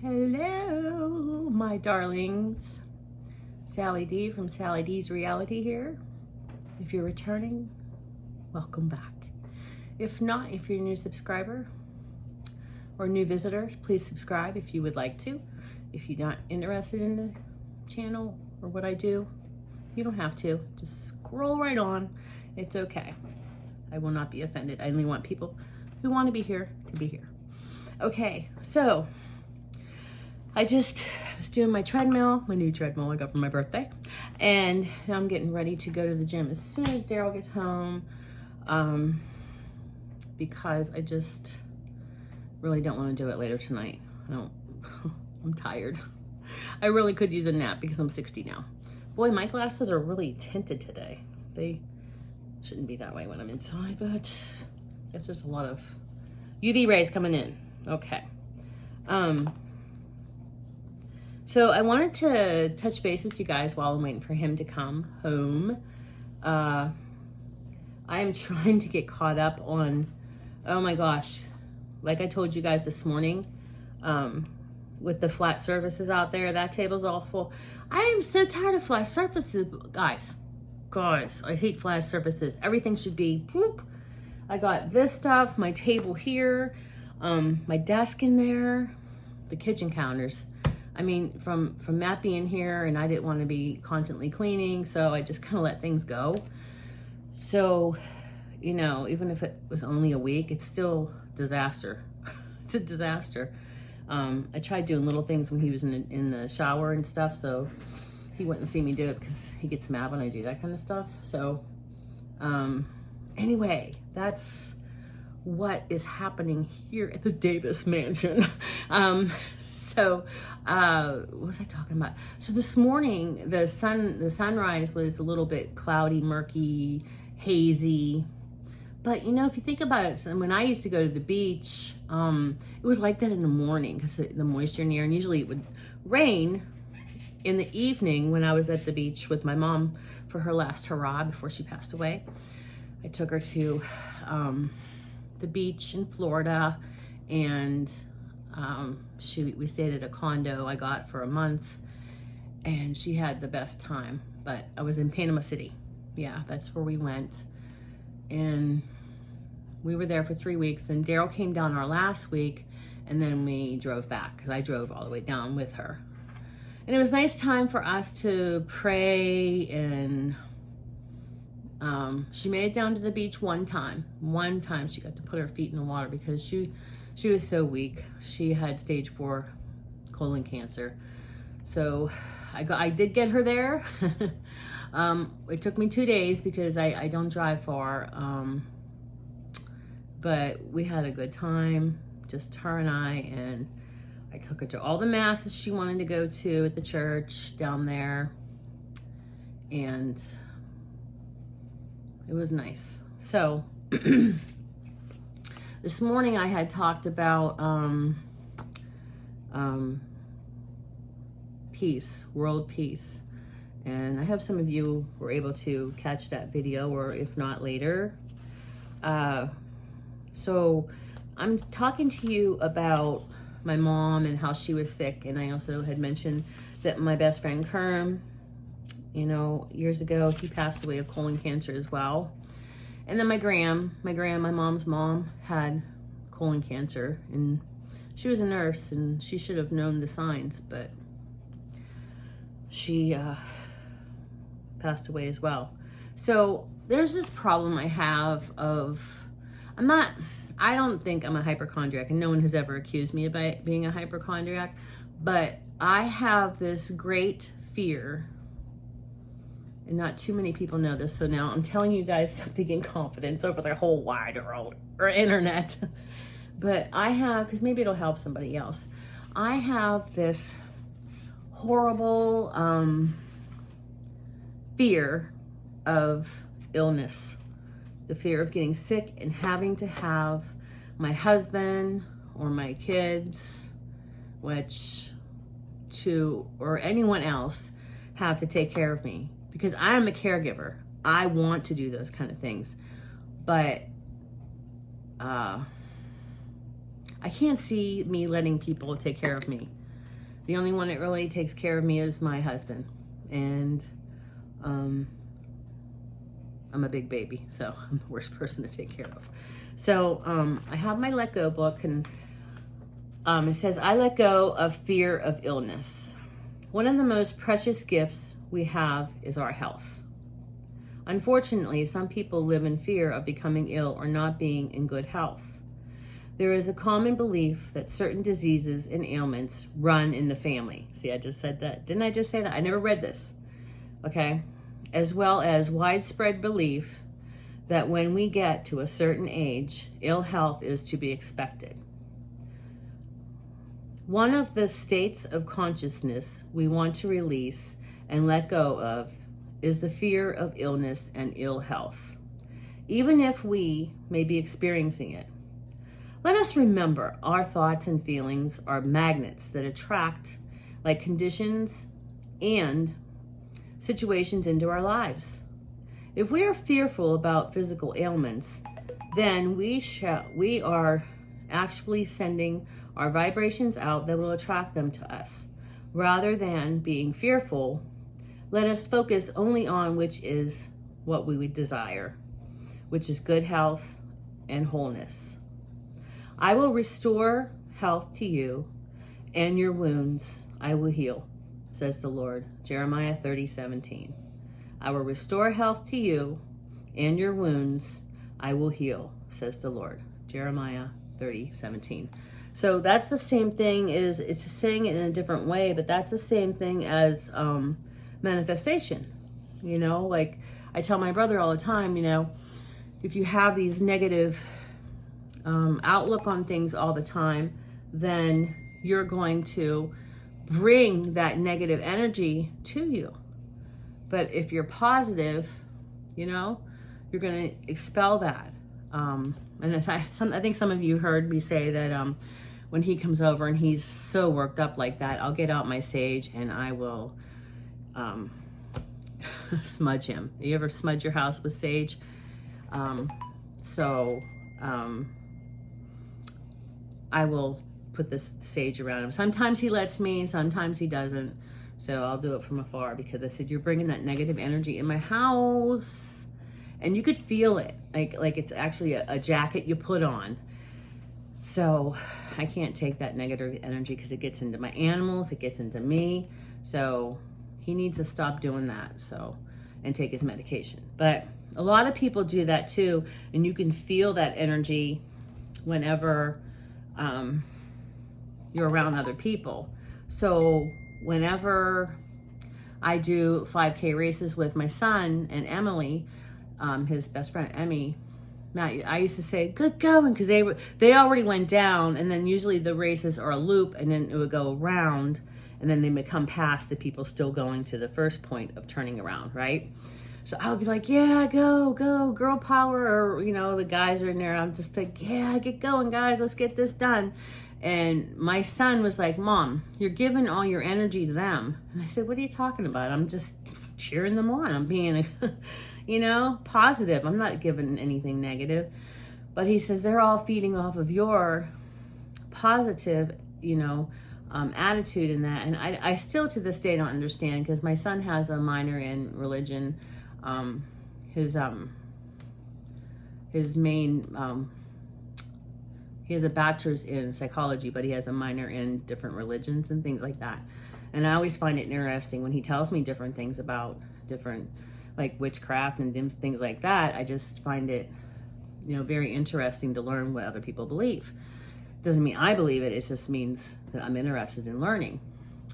Hello, my darlings. Sally D from Sally D's Reality here. If you're returning, welcome back. If not, if you're a new subscriber or new visitors, please subscribe if you would like to. If you're not interested in the channel or what I do, you don't have to. Just scroll right on. It's okay. I will not be offended. I only want people who want to be here to be here. Okay, so I just was doing my treadmill, my new treadmill I got for my birthday, and now I'm getting ready to go to the gym as soon as Daryl gets home, because I just really don't want to do it later tonight. I'm tired. I really could use a nap because I'm 60 now. Boy, my glasses are really tinted today. They shouldn't be that way when I'm inside, but it's just a lot of UV rays coming in. Okay. So I wanted to touch base with you guys while I'm waiting for him to come home. I am trying to get caught up on, oh my gosh, like I told you guys this morning, with the flat surfaces out there, that table's awful. I am so tired of flat surfaces, guys. Guys, I hate flat surfaces. Everything should be, whoop. I got this stuff, my table here, my desk in there, the kitchen counters. I mean, from Matt being here, and I didn't want to be constantly cleaning, so I just kind of let things go. So, you know, even if it was only a week, it's still disaster. It's a disaster. I tried doing little things when he was in the shower and stuff, so he wouldn't see me do it because he gets mad when I do that kind of stuff. So, anyway, that's what is happening here at the Davis Mansion. So, what was I talking about? So this morning, the sunrise was a little bit cloudy, murky, hazy. But you know, if you think about it, so when I used to go to the beach, it was like that in the morning because the moisture in the air, and usually it would rain in the evening when I was at the beach with my mom for her last hurrah before she passed away. I took her to the beach in Florida, and we stayed at a condo I got for a month, and she had the best time. But I was in Panama City. Yeah, that's where we went. And we were there for 3 weeks. Then Daryl came down our last week, and then we drove back because I drove all the way down with her. And it was a nice time for us to pray, and she made it down to the beach one time. One time she got to put her feet in the water because she was so weak. She had stage 4 colon cancer. So I did get her there. It took me 2 days because I don't drive far. But we had a good time, just her and I took her to all the masses she wanted to go to at the church down there. And it was nice. So this morning I had talked about peace, world peace. And I hope some of you were able to catch that video, or if not, later. So I'm talking to you about my mom and how she was sick. And I also had mentioned that my best friend Kerm, you know, years ago, he passed away of colon cancer as well. And then my mom's mom, had colon cancer, and she was a nurse, and she should have known the signs, but she passed away as well. So there's this problem I have of, I don't think I'm a hypochondriac, and no one has ever accused me of being a hypochondriac, but I have this great fear, and not too many people know this, so now I'm telling you guys something in confidence over the whole wide world or internet. But I have, because maybe it'll help somebody else, I have this horrible fear of illness, the fear of getting sick and having to have my husband or my kids, or anyone else have to take care of me, because I'm a caregiver. I want to do those kind of things, but I can't see me letting people take care of me. The only one that really takes care of me is my husband. And I'm a big baby, so I'm the worst person to take care of. So I have my Let Go book, and it says, I let go of fear of illness. One of the most precious gifts we have is our health. Unfortunately, some people live in fear of becoming ill or not being in good health. There is a common belief that certain diseases and ailments run in the family. See, I just said that. Didn't I just say that? I never read this. Okay. As well as widespread belief that when we get to a certain age, ill health is to be expected. One of the states of consciousness we want to release and let go of is the fear of illness and ill health, even if we may be experiencing it. Let us remember our thoughts and feelings are magnets that attract like conditions and situations into our lives. If we are fearful about physical ailments, then we are actually sending our vibrations out that will attract them to us. Rather than being fearful, let us focus only on which is what we would desire, which is good health and wholeness. I will restore health to you, and your wounds I will heal, says the Lord. Jeremiah 30:17. I will restore health to you, and your wounds I will heal, says the Lord. Jeremiah 30:17. So that's the same thing, it's saying it in a different way, but that's the same thing as manifestation. You know, like I tell my brother all the time, you know, if you have these negative outlook on things all the time, then you're going to bring that negative energy to you. But if you're positive, you know, you're going to expel that. And I think some of you heard me say that when he comes over and he's so worked up like that, I'll get out my sage and I will smudge him. You ever smudge your house with sage? I will put this sage around him. Sometimes he lets me, sometimes he doesn't. So I'll do it from afar because I said, you're bringing that negative energy in my house. And you could feel it, like it's actually a jacket you put on. So I can't take that negative energy because it gets into my animals, it gets into me. So he needs to stop doing that, and take his medication. But a lot of people do that too, and you can feel that energy whenever you're around other people. So whenever I do 5K races with my son and Emily, his best friend Emmy, Matt, I used to say, good going, because they already went down, and then usually the races are a loop, and then it would go around, and then they would come past the people still going to the first point of turning around, right? So I would be like, yeah, go, girl power, or, you know, the guys are in there, I'm just like, yeah, get going, guys, let's get this done. And my son was like, Mom, you're giving all your energy to them. And I said, what are you talking about? I'm just cheering them on. I'm being, you know, positive. I'm not giving anything negative. But he says, they're all feeding off of your positive, you know, attitude in that. And I still to this day don't understand, because my son has a minor in religion. His main, he has a bachelor's in psychology, but he has a minor in different religions and things like that. And I always find it interesting when he tells me different things about different, like witchcraft and things like that. I just find it, you know, very interesting to learn what other people believe. Doesn't mean I believe it. It just means that I'm interested in learning.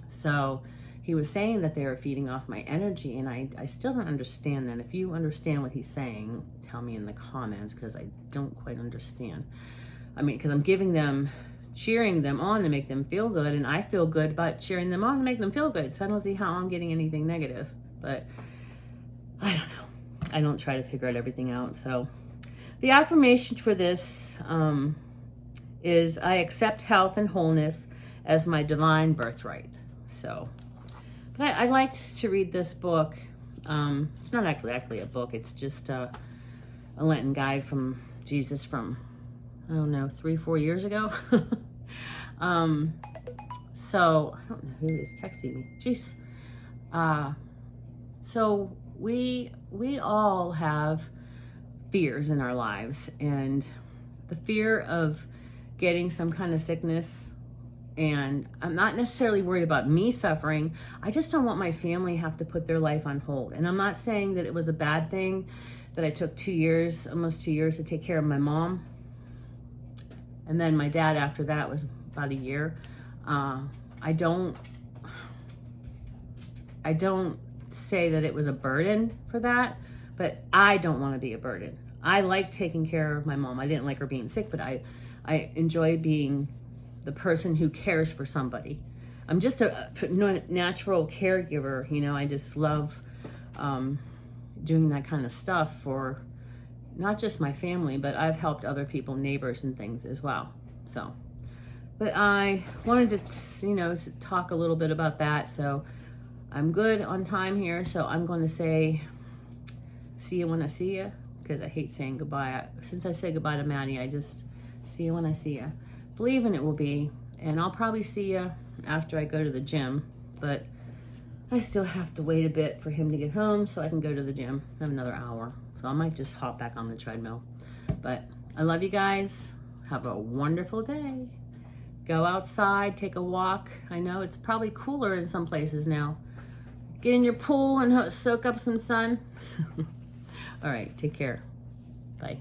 So he was saying that they were feeding off my energy, and I still don't understand that. If you understand what he's saying, tell me in the comments, because I don't quite understand. I mean, because I'm giving them, cheering them on to make them feel good, and I feel good about cheering them on to make them feel good. So I don't see how I'm getting anything negative, but I don't know. I don't try to figure out everything out. So the affirmation for this is, I accept health and wholeness as my divine birthright. So, but I liked to read this book. It's not actually a book. It's just a Lenten guide from Jesus from, I don't know, 3-4 years ago. So I don't know who is texting me. Jeez. So we all have fears in our lives, and the fear of getting some kind of sickness. And I'm not necessarily worried about me suffering. I just don't want my family have to put their life on hold. And I'm not saying that it was a bad thing that I took 2 years, almost 2 years, to take care of my mom. And then my dad after that was about a year. I don't say that it was a burden for that, but I don't want to be a burden. I like taking care of my mom. I didn't like her being sick, but I enjoy being the person who cares for somebody. I'm just a natural caregiver, you know. I just love doing that kind of stuff for not just my family, but I've helped other people, neighbors and things as well. So, but I wanted to, you know, talk a little bit about that. So I'm good on time here. So I'm going to say, see you when I see you, because I hate saying goodbye. Since I say goodbye to Maddie, I just see you when I see you. Believe in it will be, and I'll probably see you after I go to the gym, but I still have to wait a bit for him to get home so I can go to the gym. I have another hour, so I might just hop back on the treadmill. But I love you guys. Have a wonderful day. Go outside, take a walk. I know it's probably cooler in some places now. Get in your pool and soak up some sun. All right, take care. Bye.